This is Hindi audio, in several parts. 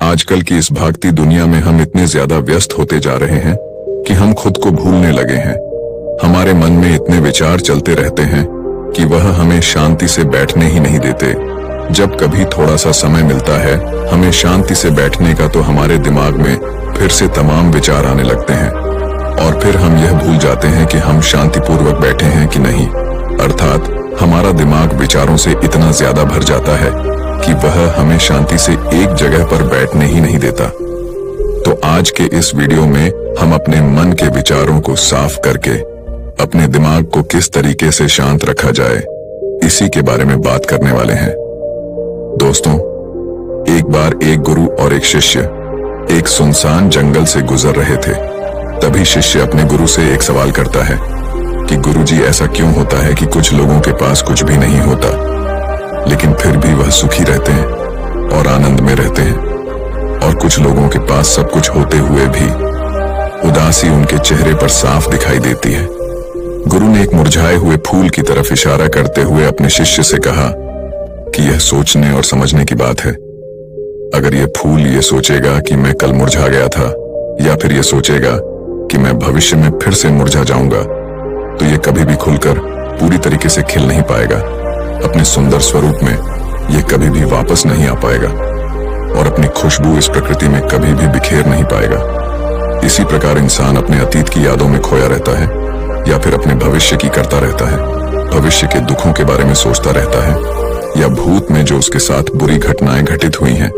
आजकल की इस भागती दुनिया में हम इतने ज्यादा व्यस्त होते जा रहे हैं कि हम खुद को भूलने लगे हैं। हमारे मन में इतने विचार चलते रहते हैं कि वह हमें शांति से बैठने ही नहीं देते। जब कभी थोड़ा सा समय मिलता है हमें शांति से बैठने का, तो हमारे दिमाग में फिर से तमाम विचार आने लगते हैं और फिर हम यह भूल जाते हैं कि हम शांतिपूर्वक बैठे हैं कि नहीं। अर्थात हमारा दिमाग विचारों से इतना ज्यादा भर जाता है कि वह हमें शांति से एक जगह पर बैठने ही नहीं देता। तो आज के इस वीडियो में हम अपने मन के विचारों को साफ करके अपने दिमाग को किस तरीके से शांत रखा जाए, इसी के बारे में बात करने वाले हैं। दोस्तों, एक बार एक गुरु और एक शिष्य एक सुनसान जंगल से गुजर रहे थे। तभी शिष्य अपने गुरु से एक सवाल करता है कि गुरुजी, ऐसा क्यों होता है कि कुछ लोगों के पास कुछ भी नहीं होता लेकिन फिर भी वह सुखी रहते हैं और आनंद में रहते हैं, और कुछ लोगों के पास सब कुछ होते हुए भी उदासी उनके चेहरे पर साफ दिखाई देती है। गुरु ने एक मुरझाए हुए फूल की तरफ इशारा करते हुए अपने शिष्य से कहा कि यह सोचने और समझने की बात है। अगर यह फूल ये सोचेगा कि मैं कल मुरझा गया था, या फिर यह सोचेगा कि मैं भविष्य में फिर से मुरझा जाऊंगा, तो यह कभी भी खुलकर पूरी तरीके से खिल नहीं पाएगा। अपने सुंदर स्वरूप में यह कभी भी वापस नहीं आ पाएगा और अपनी खुशबू इस प्रकृति में कभी भी बिखेर नहीं पाएगा। इसी प्रकार इंसान अपने अतीत की यादों में खोया रहता है या फिर अपने भविष्य की करता रहता है। भविष्य के दुखों के बारे में सोचता रहता है, या भूत में जो उसके साथ बुरी घटनाएं घटित हुई हैं,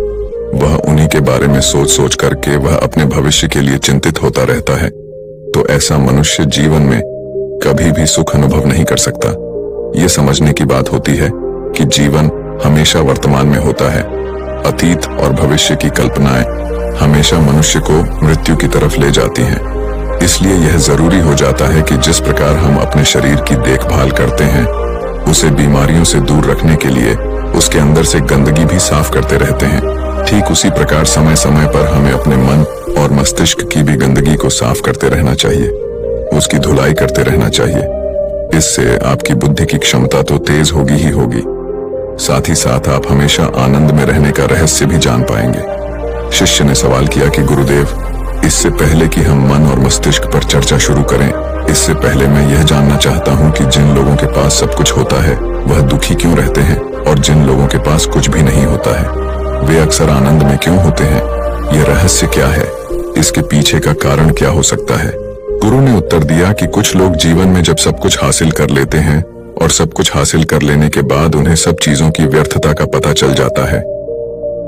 वह उन्हीं के बारे में सोच सोच करके वह अपने भविष्य के लिए चिंतित होता रहता है। तो ऐसा मनुष्य जीवन में कभी भी सुख अनुभव नहीं कर सकता। ये समझने की बात होती है कि जीवन हमेशा वर्तमान में होता है। अतीत और भविष्य की कल्पनाएं हमेशा मनुष्य को मृत्यु की तरफ ले जाती हैं। इसलिए यह जरूरी हो जाता है कि जिस प्रकार हम अपने शरीर की देखभाल करते हैं, उसे बीमारियों से दूर रखने के लिए उसके अंदर से गंदगी भी साफ करते रहते हैं। ठीक उसी प्रकार समय समय पर हमें अपने मन और मस्तिष्क की भी गंदगी को साफ करते रहना चाहिए, उसकी धुलाई करते रहना चाहिए। इससे आपकी बुद्धि की क्षमता तो तेज होगी ही होगी, साथ ही साथ आप हमेशा आनंद में रहने का रहस्य भी जान पाएंगे। शिष्य ने सवाल किया कि गुरुदेव, इससे पहले कि हम मन और मस्तिष्क पर चर्चा शुरू करें, इससे पहले मैं यह जानना चाहता हूं कि जिन लोगों के पास सब कुछ होता है वह दुखी क्यों रहते हैं, और जिन लोगों के पास कुछ भी नहीं होता है वे अक्सर आनंद में क्यों होते हैं? यह रहस्य क्या है? इसके पीछे का कारण क्या हो सकता है? गुरु ने उत्तर दिया कि कुछ लोग जीवन में जब सब कुछ हासिल कर लेते हैं और सब कुछ हासिल कर लेने के बाद उन्हें सब चीजों की व्यर्थता का पता चल जाता है।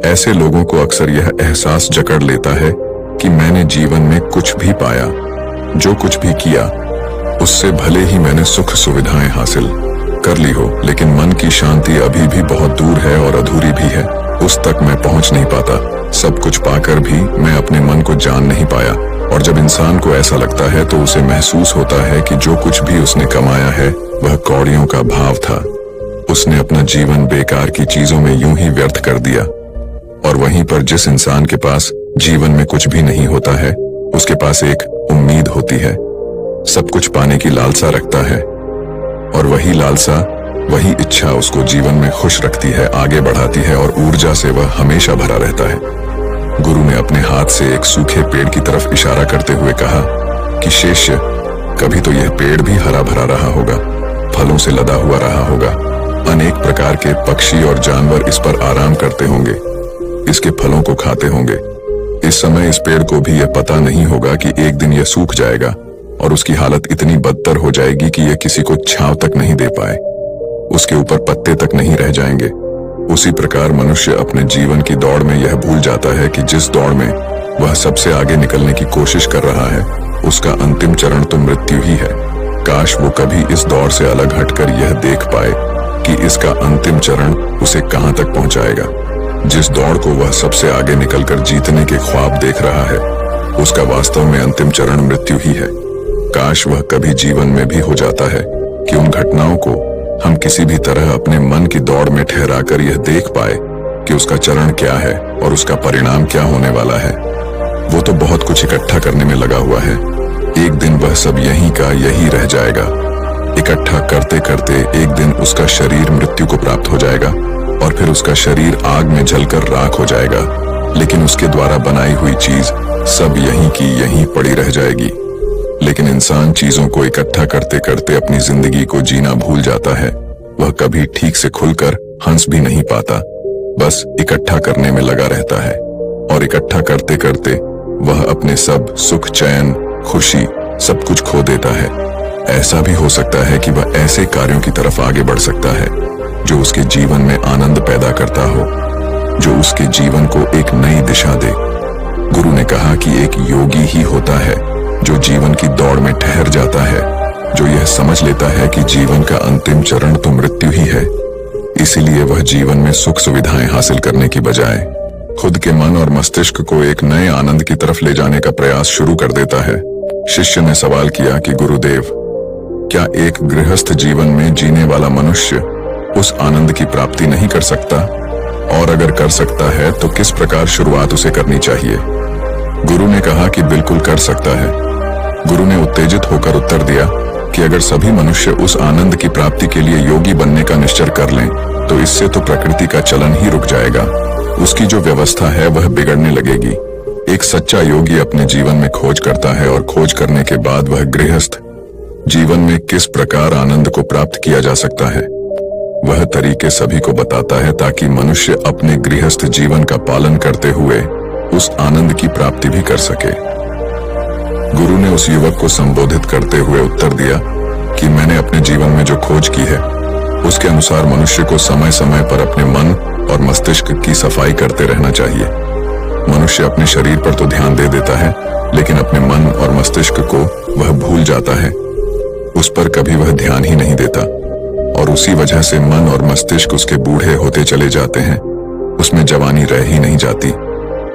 ऐसे लोगों को अक्सर यह एहसास जकड़ लेता है कि मैंने जीवन में कुछ भी पाया, जो कुछ भी किया उससे भले ही मैंने सुख सुविधाएं हासिल कर ली हो, लेकिन मन की शांति अभी भी बहुत दूर है और अधूरी भी है। उस तक मैं पहुंच नहीं पाता। सब कुछ पाकर भी मैं अपने मन को जान नहीं पाया। और जब इंसान को ऐसा लगता है तो उसे महसूस होता है कि जो कुछ भी उसने कमाया है वह कौड़ियों का भाव था। उसने अपना जीवन बेकार की चीजों में यूं ही व्यर्थ कर दिया। और वहीं पर जिस इंसान के पास जीवन में कुछ भी नहीं होता है, उसके पास एक उम्मीद होती है, सब कुछ पाने की लालसा रखता है, और वही लालसा, वही इच्छा उसको जीवन में खुश रखती है, आगे बढ़ाती है, और ऊर्जा से वह हमेशा भरा रहता है। गुरु ने अपने हाथ से एक सूखे पेड़ की तरफ इशारा करते हुए कहा कि शिष्य, कभी तो यह पेड़ भी हरा भरा रहा होगा, फलों से लदा हुआ रहा होगा, अनेक प्रकार के पक्षी और जानवर इस पर आराम करते होंगे, इसके फलों को खाते होंगे। इस समय इस पेड़ को भी यह पता नहीं होगा कि एक दिन यह सूख जाएगा और उसकी हालत इतनी बदतर हो जाएगी कि यह किसी को छांव तक नहीं दे पाए, उसके ऊपर पत्ते तक नहीं रह जाएंगे। उसी प्रकार मनुष्य अपने जीवन की दौड़ में यह भूल जाता है कि जिस दौड़ में वह सबसे आगे निकलने की कोशिश कर रहा है, उसका अंतिम चरण तो मृत्यु ही है। काश वो कभी इस दौड़ से अलग हटकर यह देख पाए कि इसका अंतिम चरण उसे कहां तक पहुंचाएगा। जिस दौड़ को वह सबसे आगे निकलकर जीतने के ख्वाब देख रहा है, उसका वास्तव में अंतिम चरण मृत्यु ही है। काश वह कभी जीवन में भी हो जाता है कि उन घटनाओं को हम किसी भी तरह अपने मन की दौड़ में ठहराकर यह देख पाए कि उसका चरण क्या है और उसका परिणाम क्या होने वाला है। वो तो बहुत कुछ इकट्ठा करने में लगा हुआ है, एक दिन वह सब यहीं का यही रह जाएगा। इकट्ठा करते करते एक दिन उसका शरीर मृत्यु को प्राप्त हो जाएगा और फिर उसका शरीर आग में जलकर राख हो जाएगा। लेकिन लेकिन उसके द्वारा बनाई हुई चीज सब यहीं की यहीं पड़ी रह जाएगी। लेकिन इंसान चीजों को इकट्ठा करते करते अपनी जिंदगी को जीना भूल जाता है। वह कभी ठीक से खुलकर हंस भी नहीं पाता, बस इकट्ठा करने में लगा रहता है और इकट्ठा करते करते वह अपने सब सुख, चैन, खुशी सब कुछ खो देता है। ऐसा भी हो सकता है कि वह ऐसे कार्यों की तरफ आगे बढ़ सकता है जो उसके जीवन में आनंद पैदा करता हो, जो उसके जीवन को एक नई दिशा दे। गुरु ने कहा कि एक योगी ही होता है जो जीवन की दौड़ में ठहर जाता है, जो यह समझ लेता है कि जीवन का अंतिम चरण तो मृत्यु ही है। इसीलिए वह जीवन में सुख सुविधाएं हासिल करने की बजाय खुद के मन और मस्तिष्क को एक नए आनंद की तरफ ले जाने का प्रयास शुरू कर देता है। शिष्य ने सवाल किया कि गुरुदेव, क्या एक गृहस्थ जीवन में जीने वाला मनुष्य उस आनंद की प्राप्ति नहीं कर सकता? और अगर कर सकता है तो किस प्रकार शुरुआत उसे करनी चाहिए? गुरु ने कहा कि बिल्कुल कर सकता है। गुरु ने उत्तेजित होकर उत्तर दिया कि अगर सभी मनुष्य उस आनंद की प्राप्ति के लिए योगी बनने का निश्चय कर लें तो इससे तो प्रकृति का चलन ही रुक जाएगा। उसकी जो व्यवस्था है वह बिगड़ने लगेगी। एक सच्चा योगी अपने जीवन में खोज करता है और खोज करने के बाद वह गृहस्थ जीवन में किस प्रकार आनंद को प्राप्त किया जा सकता है वह तरीके सभी को बताता है, ताकि मनुष्य अपने गृहस्थ जीवन का पालन करते हुए उस आनंद की प्राप्ति भी कर सके। गुरु ने उस युवक को संबोधित करते हुए उत्तर दिया कि मैंने अपने जीवन में जो खोज की है उसके अनुसार मनुष्य को समय समय पर अपने मन और मस्तिष्क की सफाई करते रहना चाहिए। मनुष्य अपने शरीर पर तो ध्यान दे देता है, लेकिन अपने मन और मस्तिष्क को वह भूल जाता है। उस पर कभी वह ध्यान ही नहीं देता और उसी वजह से मन और मस्तिष्क उसके बूढ़े होते चले जाते हैं। उसमें जवानी रह ही नहीं जाती,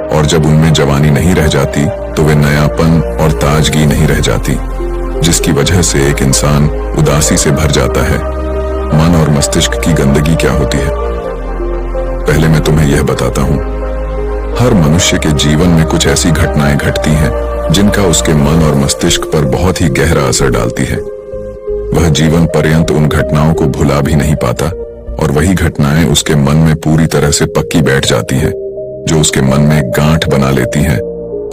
और जब उनमें जवानी नहीं रह जाती तो वे नयापन और ताजगी नहीं रह जाती, जिसकी वजह से एक इंसान उदासी से भर जाता है। मन और मस्तिष्क की गंदगी क्या होती है? पहले मैं तुम्हें यह बताता हूँ। हर मनुष्य के जीवन में कुछ ऐसी घटनाएं घटती हैं जिनका उसके मन और मस्तिष्क पर बहुत ही गहरा असर डालती है। वह जीवन पर्यंत उन घटनाओं को भुला भी नहीं पाता और वही घटनाएं उसके मन में पूरी तरह से पक्की बैठ जाती हैं, जो उसके मन में गांठ बना लेती हैं।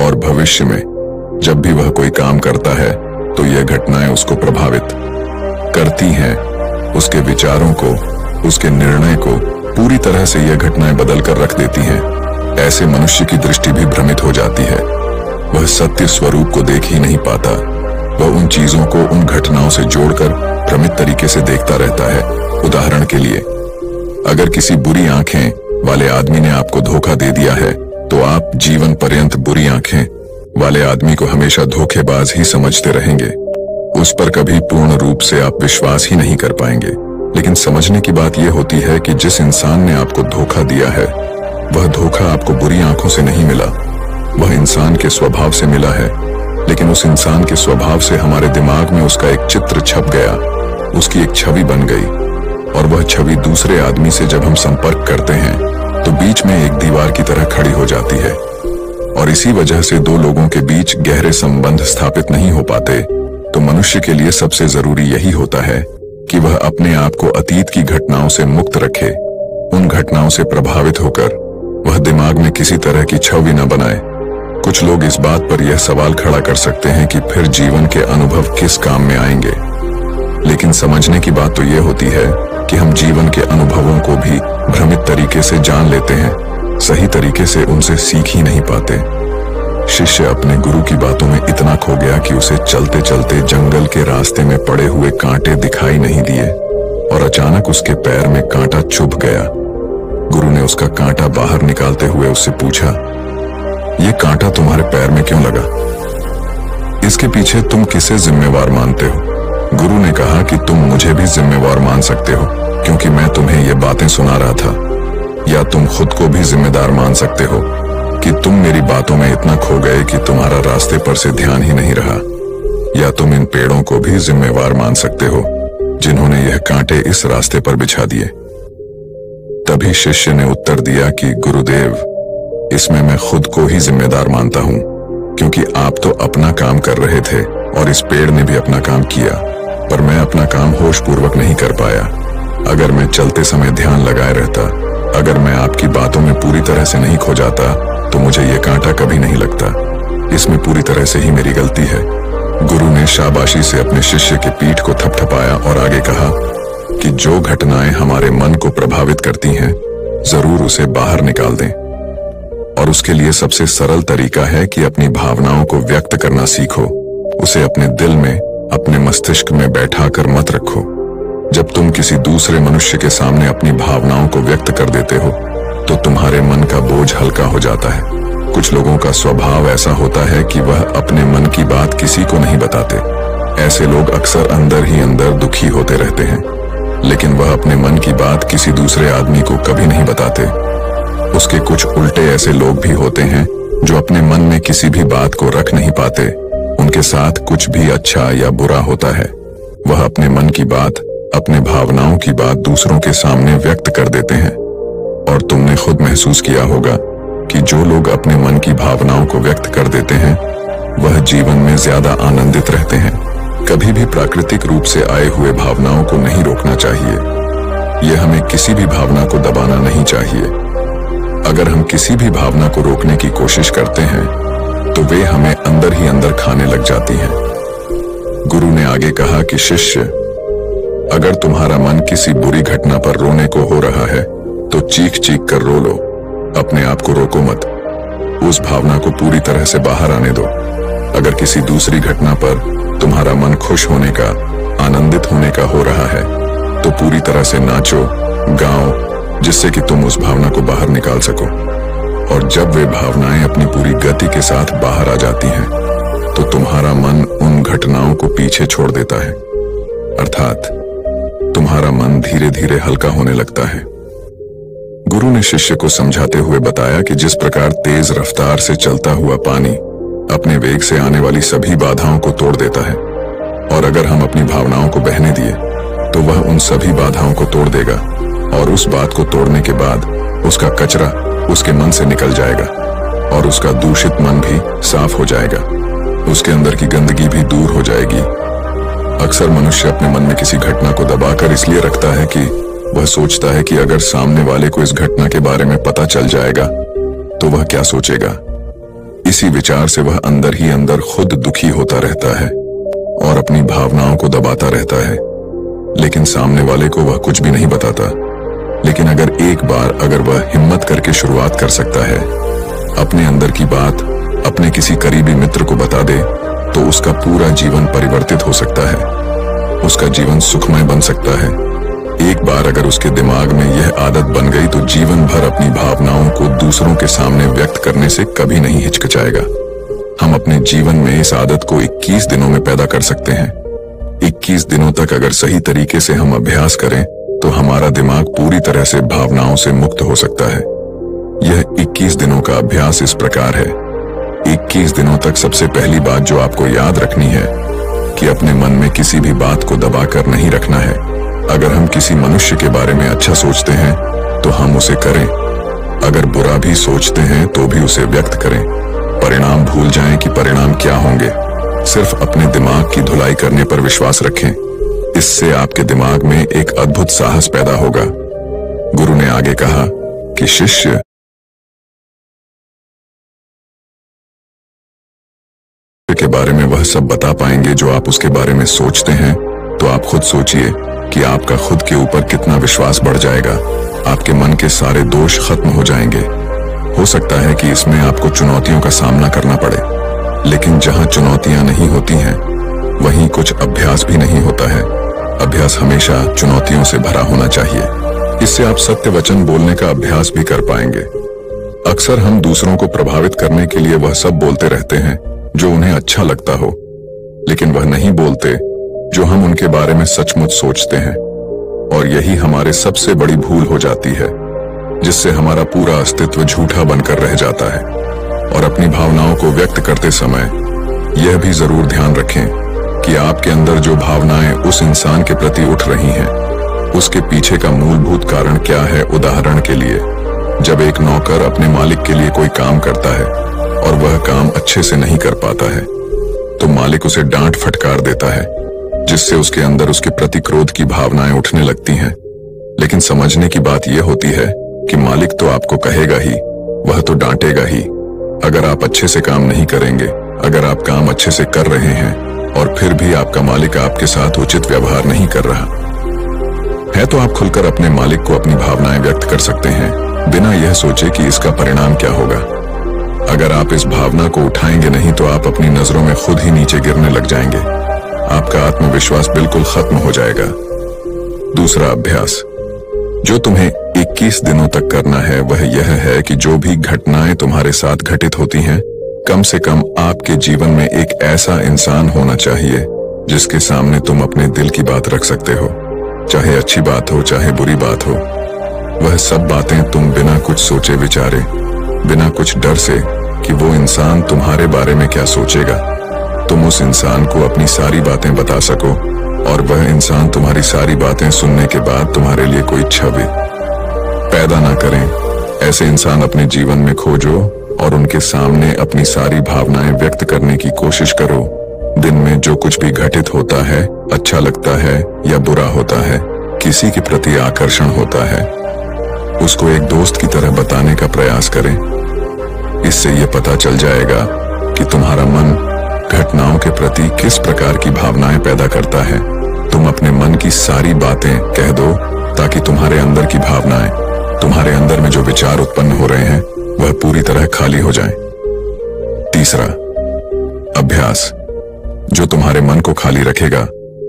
और भविष्य में जब भी वह कोई काम करता है तो यह घटनाएं उसको प्रभावित करती हैं। उसके विचारों को, उसके निर्णय को पूरी तरह से यह घटनाएं बदल कर रख देती हैं। ऐसे मनुष्य की दृष्टि भी भ्रमित हो जाती है। वह सत्य स्वरूप को देख ही नहीं पाता। वह उन चीजों को उन घटनाओं से जोड़कर भ्रमित तरीके से देखता रहता है। उदाहरण के लिए, अगर किसी बुरी आंखें वाले आदमी ने आपको धोखा दे दिया है तो आप जीवन पर्यंत बुरी आंखें वाले आदमी को हमेशा धोखेबाज ही समझते रहेंगे। उस पर कभी पूर्ण रूप से आप विश्वास ही नहीं कर पाएंगे। लेकिन समझने की बात यह होती है कि जिस इंसान ने आपको धोखा दिया है वह धोखा आपको बुरी आंखों से नहीं मिला, वह इंसान के स्वभाव से मिला है। लेकिन उस इंसान के स्वभाव से हमारे दिमाग में उसका एक चित्र छप गया, उसकी एक छवि बन गई, और वह छवि दूसरे आदमी से जब हम संपर्क करते हैं तो बीच में एक दीवार की तरह खड़ी हो जाती है। और इसी वजह से दो लोगों के बीच गहरे संबंध स्थापित नहीं हो पाते। तो मनुष्य के लिए सबसे जरूरी यही होता है कि वह अपने आप को अतीत की घटनाओं से मुक्त रखे। उन घटनाओं से प्रभावित होकर वह दिमाग में किसी तरह की छवि न बनाए। कुछ लोग इस बात पर यह सवाल खड़ा कर सकते हैं कि फिर जीवन के अनुभव किस काम में आएंगे। लेकिन समझने की बात तो यह होती है कि हम जीवन के अनुभवों को भी भ्रमित तरीके से जान लेते हैं, सही तरीके से उनसे सीख ही नहीं पाते। शिष्य अपने गुरु की बातों में इतना खो गया कि उसे चलते चलते जंगल के रास्ते में पड़े हुए कांटे दिखाई नहीं दिए और अचानक उसके पैर में कांटा चुभ गया। गुरु ने उसका कांटा बाहर निकालते हुए उससे पूछा, ये कांटा तुम्हारे पैर में क्यों लगा? इसके पीछे तुम किसे जिम्मेवार मानते हो? गुरु ने कहा कि तुम मुझे भी जिम्मेवार मान सकते हो, क्योंकि मैं तुम्हें ये बातें सुना रहा था। या तुम खुद को भी जिम्मेदार मान सकते हो कि तुम मेरी बातों में इतना खो गए कि तुम्हारा रास्ते पर से ध्यान ही नहीं रहा। या तुम इन पेड़ों को भी जिम्मेवार मान सकते हो जिन्होंने यह कांटे इस रास्ते पर बिछा दिए। तभी शिष्य ने उत्तर दिया कि गुरुदेव, इसमें मैं खुद को ही जिम्मेदार मानता हूं, क्योंकि आप तो अपना काम कर रहे थे और इस पेड़ ने भी अपना काम किया, पर मैं अपना काम होशपूर्वक नहीं कर पाया। अगर मैं चलते समय ध्यान लगाए रहता, अगर मैं आपकी बातों में पूरी तरह से नहीं खो जाता, तो मुझे ये कांटा कभी नहीं लगता। इसमें पूरी तरह से ही मेरी गलती है। गुरु ने शाबाशी से अपने शिष्य की पीठ को थपथपाया और आगे कहा कि जो घटनाएं हमारे मन को प्रभावित करती हैं, जरूर उसे बाहर निकाल दें। और उसके लिए सबसे सरल तरीका है कि अपनी भावनाओं को व्यक्त करना सीखो। उसे अपने दिल में, अपने मस्तिष्क में बैठाकर मत रखो। जब तुम किसी दूसरे मनुष्य के सामने अपनी भावनाओं को व्यक्त कर देते हो तो तुम्हारे मन का बोझ हल्का हो जाता है। कुछ लोगों का स्वभाव ऐसा होता है कि वह अपने मन की बात किसी को नहीं बताते। ऐसे लोग अक्सर अंदर ही अंदर दुखी होते रहते हैं, लेकिन वह अपने मन की बात किसी दूसरे आदमी को कभी नहीं बताते। उसके कुछ उल्टे ऐसे लोग भी होते हैं जो अपने मन में किसी भी बात को रख नहीं पाते। उनके साथ कुछ भी अच्छा या बुरा होता है, वह अपने मन की बात, अपने भावनाओं की बात दूसरों के सामने व्यक्त कर देते हैं। और तुमने खुद महसूस किया होगा कि जो लोग अपने मन की भावनाओं को व्यक्त कर देते हैं वह जीवन में ज्यादा आनंदित रहते हैं। कभी भी प्राकृतिक रूप से आए हुए भावनाओं को नहीं रोकना चाहिए। यह हमें किसी भी भावना को दबाना नहीं चाहिए। अगर हम किसी भी भावना को रोकने की कोशिश करते हैं तो वे हमें अंदर ही अंदर खाने लग जाती हैं। गुरु ने आगे कहा कि शिष्य, अगर तुम्हारा मन किसी बुरी घटना पर रोने को हो रहा है तो चीख चीख कर रो लो, अपने आप को रोको मत। उस भावना को पूरी तरह से बाहर आने दो। अगर किसी दूसरी घटना पर तुम्हारा मन खुश होने का, आनंदित होने का हो रहा है तो पूरी तरह से नाचो, गाओ, जिससे कि तुम उस भावना को बाहर निकाल सको। और जब वे भावनाएं अपनी पूरी गति के साथ बाहर आ जाती हैं तो तुम्हारा मन उन घटनाओं को पीछे छोड़ देता है, अर्थात तुम्हारा मन धीरे धीरे हल्का होने लगता है। गुरु ने शिष्य को समझाते हुए बताया कि जिस प्रकार तेज रफ्तार से चलता हुआ पानी अपने वेग से आने वाली सभी बाधाओं को तोड़ देता है, और अगर हम अपनी भावनाओं को बहने दिए तो वह उन सभी बाधाओं को तोड़ देगा, और उस बात को तोड़ने के बाद उसका कचरा उसके मन से निकल जाएगा और उसका दूषित मन भी साफ हो जाएगा। उसके अंदर की गंदगी भी दूर हो जाएगी। अक्सर मनुष्य अपने मन में किसी घटना को दबाकर इसलिए रखता है कि वह सोचता है कि अगर सामने वाले को इस घटना के बारे में पता चल जाएगा तो वह क्या सोचेगा। इसी विचार से वह अंदर ही अंदर खुद दुखी होता रहता है और अपनी भावनाओं को दबाता रहता है, लेकिन सामने वाले को वह कुछ भी नहीं बताता। लेकिन अगर एक बार वह हिम्मत करके शुरुआत कर सकता है, अपने अंदर की बात अपने किसी करीबी मित्र को बता दे, तो उसका पूरा जीवन परिवर्तित हो सकता है। उसका जीवन सुखमय बन सकता है। एक बार अगर उसके दिमाग में यह आदत बन गई तो जीवन भर अपनी भावनाओं को दूसरों के सामने व्यक्त करने से कभी नहीं हिचकिचाएगा। हम अपने जीवन में इस आदत को 21 दिनों में पैदा कर सकते हैं। 21 दिनों तक अगर सही तरीके से हम अभ्यास करें तो हमारा दिमाग पूरी तरह से भावनाओं से मुक्त हो सकता है। यह 21 दिनों का अभ्यास इस प्रकार है। 21 दिनों तक सबसे पहली बात जो आपको याद रखनी है कि अपने मन में किसी भी बात को दबाकर नहीं रखना है। अगर हम किसी मनुष्य के बारे में अच्छा सोचते हैं तो हम उसे करें, अगर बुरा भी सोचते हैं तो भी उसे व्यक्त करें। परिणाम भूल जाएं कि परिणाम क्या होंगे। सिर्फ अपने दिमाग की धुलाई करने पर विश्वास रखें। इससे आपके दिमाग में एक अद्भुत साहस पैदा होगा। गुरु ने आगे कहा कि शिष्य, के बारे में वह सब बता पाएंगे जो आप उसके बारे में सोचते हैं। तो आप खुद सोचिए कि आपका खुद के ऊपर कितना विश्वास बढ़ जाएगा। आपके मन के सारे दोष खत्म हो जाएंगे। हो सकता है कि इसमें आपको चुनौतियों का सामना करना पड़े, लेकिन जहां चुनौतियां नहीं होती हैं वहीं कुछ अभ्यास भी नहीं होता है। अभ्यास हमेशा चुनौतियों से भरा होना चाहिए। इससे आप सत्य वचन बोलने का अभ्यास भी कर पाएंगे। अक्सर हम दूसरों को प्रभावित करने के लिए वह सब बोलते रहते हैं जो उन्हें अच्छा लगता हो, लेकिन वह नहीं बोलते जो हम उनके बारे में सचमुच सोचते हैं। और यही हमारे सबसे बड़ी भूल हो जाती है, जिससे हमारा पूरा अस्तित्व झूठा बनकर रह जाता है। और अपनी भावनाओं को व्यक्त करते समय यह भी जरूर ध्यान रखें कि आपके अंदर जो भावनाएं उस इंसान के प्रति उठ रही हैं, उसके पीछे का मूलभूत कारण क्या है। उदाहरण के लिए, जब एक नौकर अपने मालिक के लिए कोई काम करता है और वह काम अच्छे से नहीं कर पाता है तो मालिक उसे डांट फटकार देता है, जिससे उसके अंदर उसके प्रति क्रोध की भावनाएं उठने लगती हैं। लेकिन समझने की बात यह होती है कि मालिक तो आपको कहेगा ही, वह तो डांटेगा ही, अगर आप अच्छे से काम नहीं करेंगे, अगर आप काम अच्छे से कर रहे हैं और फिर भी आपका मालिक आपके साथ उचित व्यवहार नहीं कर रहा है, तो आप खुलकर अपने मालिक को अपनी भावनाएं व्यक्त कर सकते हैं, बिना यह सोचे कि इसका परिणाम क्या होगा। अगर आप इस भावना को उठाएंगे नहीं तो आप अपनी नजरों में खुद ही नीचे गिरने लग जाएंगे। आपका आत्मविश्वास बिल्कुल खत्म हो जाएगा। दूसरा अभ्यास जो तुम्हें 21 दिनों तक करना है वह यह है कि जो भी घटनाएं तुम्हारे साथ घटित होती हैं, कम से कम आपके जीवन में एक ऐसा इंसान होना चाहिए जिसके सामने तुम अपने दिल की बात रख सकते हो। चाहे अच्छी बात हो, चाहे बुरी बात हो, वह सब बातें तुम बिना कुछ सोचे विचारे, बिना कुछ डर से कि वो इंसान तुम्हारे बारे में क्या सोचेगा, तुम उस इंसान को अपनी सारी बातें बता सको और वह इंसान तुम्हारी सारी बातें सुनने के बाद तुम्हारे लिए कोई छवि पैदा ना करें। ऐसे इंसान अपने जीवन में खोजो और उनके सामने अपनी सारी भावनाएं व्यक्त करने की कोशिश करो। दिन में जो कुछ भी घटित होता है, अच्छा लगता है या बुरा होता है, किसी के प्रति आकर्षण होता है, उसको एक दोस्त की तरह बताने का प्रयास करें। इससे यह पता चल जाएगा कि तुम्हारा मन घटनाओं के प्रति किस प्रकार की भावनाएं पैदा करता है। तुम अपने मन की सारी बातें कह दो ताकि तुम्हारे अंदर की भावनाएं, तुम्हारे अंदर में जो विचार उत्पन्न हो रहे हैं वह पूरी तरह खाली हो जाएं। तीसरा अभ्यास जो तुम्हारे मन को खाली रखेगा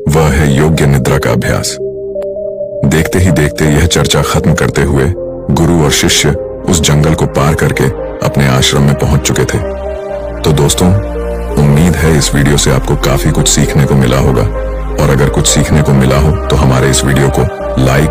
वह है योग्य निद्रा का अभ्यास। देखते ही देखते यह चर्चा खत्म करते हुए गुरु और शिष्य उस जंगल को पार करके अपने आश्रम में पहुंच चुके थे। तो दोस्तों, उम्मीद है इस वीडियो से आपको काफी कुछ सीखने को मिला होगा, और अगर कुछ सीखने को मिला हो तो हमारे इस वीडियो को लाइक